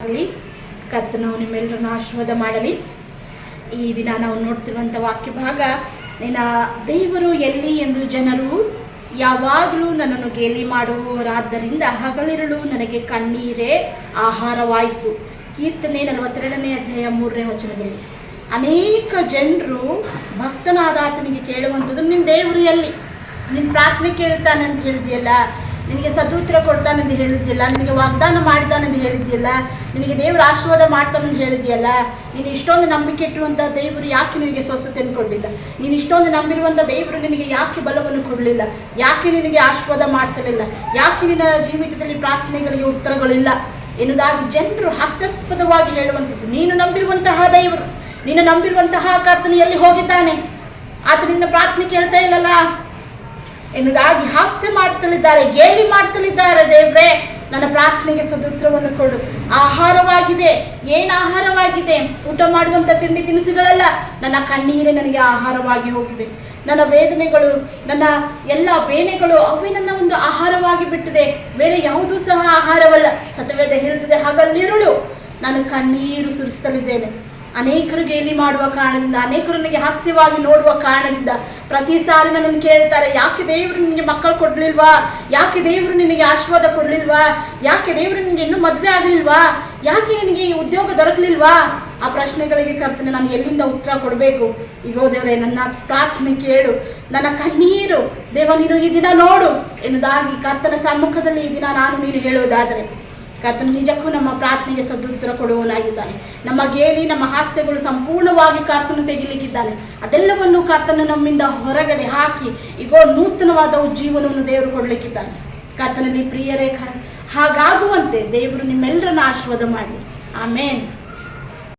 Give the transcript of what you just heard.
ಆಗಲಿ. ಕರ್ತನು ನಿಮ್ಮೆಲ್ಲರನ್ನು ಆಶೀರ್ವಾದ ಮಾಡಲಿ. ಈ ದಿನ ನಾವು ನೋಡ್ತಿರುವಂಥ ವಾಕ್ಯ ಭಾಗ, ನಿನ್ನ ದೇವರು ಎಲ್ಲಿ ಎಂದು ಜನರು ಯಾವಾಗಲೂ ನನ್ನನ್ನು ಗೇಲಿ ಮಾಡುವವರಾದ್ದರಿಂದ ಹಗಲಿರುಳು ನನಗೆ ಕಣ್ಣೀರೇ ಆಹಾರವಾಯಿತು. ಕೀರ್ತನೆ 42ನೇ ಅಧ್ಯಾಯ 3ನೇ ವಚನದಲ್ಲಿ ಅನೇಕ ಜನರು ಭಕ್ತನಾದ ಆತನಿಗೆ ಕೇಳುವಂಥದ್ದು, ನಿನ್ನ ದೇವರು ಎಲ್ಲಿ? ನಿನ್ನ ಪ್ರಾರ್ಥನೆ ಕೇಳ್ತಾನೆ ಅಂತ ಹೇಳಿದೆಯಲ್ಲ, ನಿನಗೆ ಸದುತ್ತರ ಕೊಡ್ತಾನೆಂದು ಹೇಳಿದೆಯಲ್ಲ, ನಿನಗೆ ವಾಗ್ದಾನ ಮಾಡಿದಾನೆಂದು ಹೇಳಿದೆಯಲ್ಲ, ನಿನಗೆ ದೇವರು ಆಶೀರ್ವಾದ ಮಾಡ್ತಾನೆಂದು ಹೇಳಿದೆಯಲ್ಲ, ನೀನು ಇಷ್ಟೊಂದು ನಂಬಿಕೆ ಇಟ್ಟುವಂಥ ದೇವರು ಯಾಕೆ ನಿನಗೆ ಸ್ವಸ್ಥತೆಯನ್ನು ಕೊಡಲಿಲ್ಲ? ನೀನು ಇಷ್ಟೊಂದು ನಂಬಿರುವಂಥ ದೇವರು ನಿನಗೆ ಯಾಕೆ ಬಲವನ್ನು ಕೊಡಲಿಲ್ಲ? ಯಾಕೆ ನಿನಗೆ ಆಶೀರ್ವಾದ ಮಾಡ್ತಿರಲಿಲ್ಲ? ಯಾಕೆ ನಿನ್ನ ಜೀವಿತದಲ್ಲಿ ಪ್ರಾರ್ಥನೆಗಳಿಗೆ ಉತ್ತರಗಳಿಲ್ಲ ಎನ್ನುವುದಾಗಿ ಜನರು ಹಾಸ್ಯಾಸ್ಪದವಾಗಿ ಹೇಳುವಂಥದ್ದು. ನೀನು ನಂಬಿರುವಂತಹ ದೇವರು, ನೀನು ನಂಬಿರುವಂತಹ ಕರ್ತನು ಎಲ್ಲಿ ಹೋಗಿದ್ದಾನೆ? ಆತ ನಿನ್ನ ಪ್ರಾರ್ಥನೆ ಕೇಳ್ತಾ ಇಲ್ಲಲ್ಲ ಎನ್ನುವುದಾಗಿ ಹಾಸ್ಯ ಮಾಡ್ತಲಿದ್ದಾರೆ, ಗೇಲಿ ಮಾಡ್ತಲಿದ್ದಾರೆ. ದೇವ್ರೇ, ನನ್ನ ಪ್ರಾರ್ಥನೆಗೆ ಸದುತ್ತರವನ್ನು ಕೊಡು. ಆಹಾರವಾಗಿದೆ. ಏನು ಆಹಾರವಾಗಿದೆ? ಊಟ ಮಾಡುವಂಥ ತಿಂಡಿ ತಿನಿಸುಗಳಲ್ಲ, ನನ್ನ ಕಣ್ಣೀರೇ ನನಗೆ ಆಹಾರವಾಗಿ ಹೋಗಿದೆ. ನನ್ನ ವೇದನೆಗಳು, ನನ್ನ ಎಲ್ಲ ಬೇನೆಗಳು ಅವೇ ನನ್ನ ಒಂದು ಆಹಾರವಾಗಿ ಬಿಟ್ಟಿದೆ. ಬೇರೆ ಯಾವುದೂ ಸಹ ಆಹಾರವಲ್ಲ. ಸತ್ಯವೇದ ಹೇಳ್ತದೆ, ಹಗಲಿರುಳು ನಾನು ಕಣ್ಣೀರು ಸುರಿಸ್ತಲಿದ್ದೇನೆ. ಅನೇಕರು ಗೇಲಿ ಮಾಡುವ ಕಾರಣದಿಂದ, ಅನೇಕರು ನನಗೆ ಹಾಸ್ಯವಾಗಿ ನೋಡುವ ಕಾರಣದಿಂದ ಪ್ರತಿ ಸಾರಿ ನನ್ನನ್ನು ಕೇಳ್ತಾರೆ, ಯಾಕೆ ದೇವರು ನಿನಗೆ ಮಕ್ಕಳು ಕೊಡಲಿಲ್ವಾ? ಯಾಕೆ ದೇವರು ನಿನಗೆ ಆಶೀರ್ವಾದ ಕೊಡಲಿಲ್ವಾ? ಯಾಕೆ ದೇವರು ನಿನಗೆ ಇನ್ನೂ ಮದುವೆ ಆಗಲಿಲ್ವಾ? ಯಾಕೆ ನಿನಗೆ ಈ ಉದ್ಯೋಗ ದೊರಕಲಿಲ್ವಾ? ಆ ಪ್ರಶ್ನೆಗಳಿಗೆ ಕರ್ತನೆ ನಾನು ಎಲ್ಲಿಂದ ಉತ್ತರ ಕೊಡಬೇಕು? ಈಗೋ ದೇವರೇ, ನನ್ನ ಪ್ರಾರ್ಥನೆ ಕೇಳು, ನನ್ನ ಕಣ್ಣೀರು ದೇವ ನೀನು ಈ ದಿನ ನೋಡು ಎನ್ನುವುದಾಗಿ ಕರ್ತನ ಸಮ್ಮುಖದಲ್ಲಿ ಈ ದಿನ ನೀನು ಹೇಳುವುದಾದರೆ, ಕರ್ತನು ನಿಜಕ್ಕೂ ನಮ್ಮ ಪ್ರಾರ್ಥನೆಗೆ ಸದುತ್ತರ ಕೊಡುವನಾಗಿದ್ದಾನೆ. ನಮ್ಮ ಗೇಲಿ, ನಮ್ಮ ಹಾಸ್ಯಗಳು ಸಂಪೂರ್ಣವಾಗಿ ಕರ್ತನು ತೆಗಿಲಿಕ್ಕಿದ್ದಾನೆ. ಅದೆಲ್ಲವನ್ನು ಕರ್ತನು ನಮ್ಮಿಂದ ಹೊರಗಡೆ ಹಾಕಿ ಈಗೋ ನೂತನವಾದ ಜೀವನವನ್ನು ದೇವರು ಕೊಡಲಿಕ್ಕಿದ್ದಾನೆ. ಕರ್ತನಲ್ಲಿ ಪ್ರಿಯರೇ, ಹಾಗಾಗುವಂತೆ ದೇವರು ನಿಮ್ಮೆಲ್ಲರನ್ನು ಆಶೀರ್ವಾದ ಮಾಡಲಿ. ಆಮೇನ್.